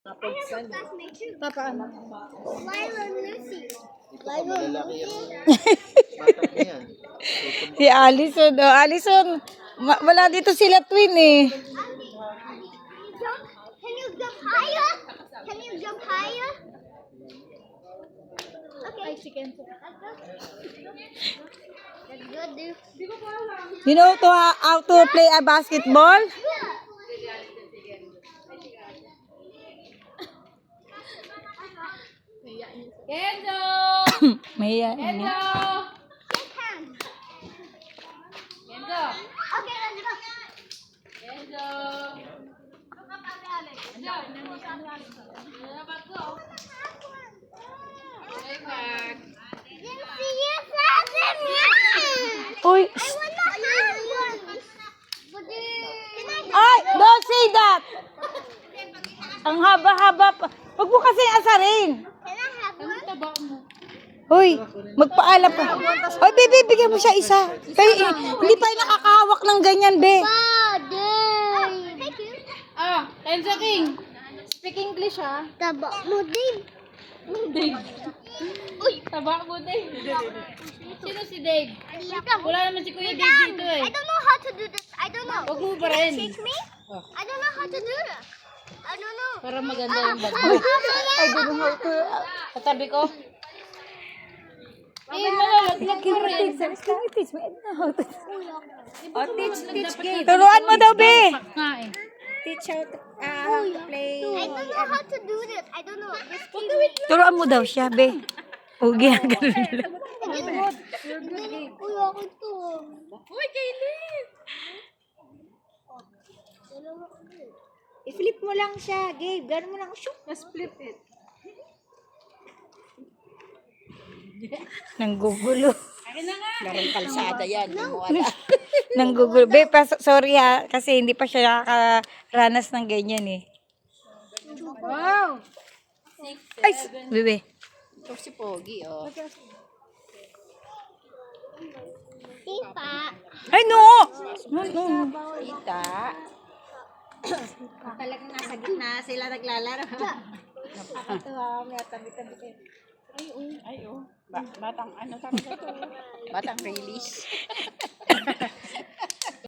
I have a classmate too. Paano? Lila and Lucy. Lila and Malalaki Lucy. ang bata na yan. Si Allison. Oh, Allison. Wala dito sila twin eh. Can you jump higher? Can you jump higher? Okay. That's good, dude. You know how to play a basketball? Kenzo! Maya. Kenzo! Shake hands. Kenzo! Okay, let's go. Kenzo! Hey, Mark. Didn't see you fasten yet. Uy. I want the hard one. Can I Ay, don't say that. Ang haba-haba pa. Huwag mo kasi asarin. Can I have one? Taba mo. Hoy, magpaalam pa. Hoy, baby, bigyan mo siya isa. Kaya hindi pa yung nakakahawak ng ganyan, be. Thank you. Ah, Kenzo King. Speak English, ha? Taba mo din. Taba mo, Dave. Sino si Dave? Wala naman si Kuya Dave dito, eh. I don't know how to do this. I don't know. Huwag mo pa rin. Teach me? I don't know how to do this. I don't know. Para maganda yung bag mo. I don't know how to... Katabi ko. Eh, malalaglag Can pa you rin. teach me? I don't know how to... Oh, teach game. Turuan mo daw, be. Nga, eh. Teach how to play. I don't know how to do this. I don't know. Just teach me. Turuan mo daw siya, be. O, ginagano nila. Uy, ako to. Uy, Kaylin! I-flip mo lang siya, Gabe. Gano'n mo lang, shoot. Let's flip it. Nanggugulo. Akin na nga. Larang kalsada yan. Nanggugulo. Be, sorry ha. Kasi hindi pa siya nakaranas ng ganyan eh. Wow! Ay, bebe. Ito si Pogi, oh. Tipa. Ay, no! No, no. Tita. Talagang nasa gitna sila naglalaro. Napakatuwa. May tabi-tabi kayo. Batang ano, tawag ito? Batang release.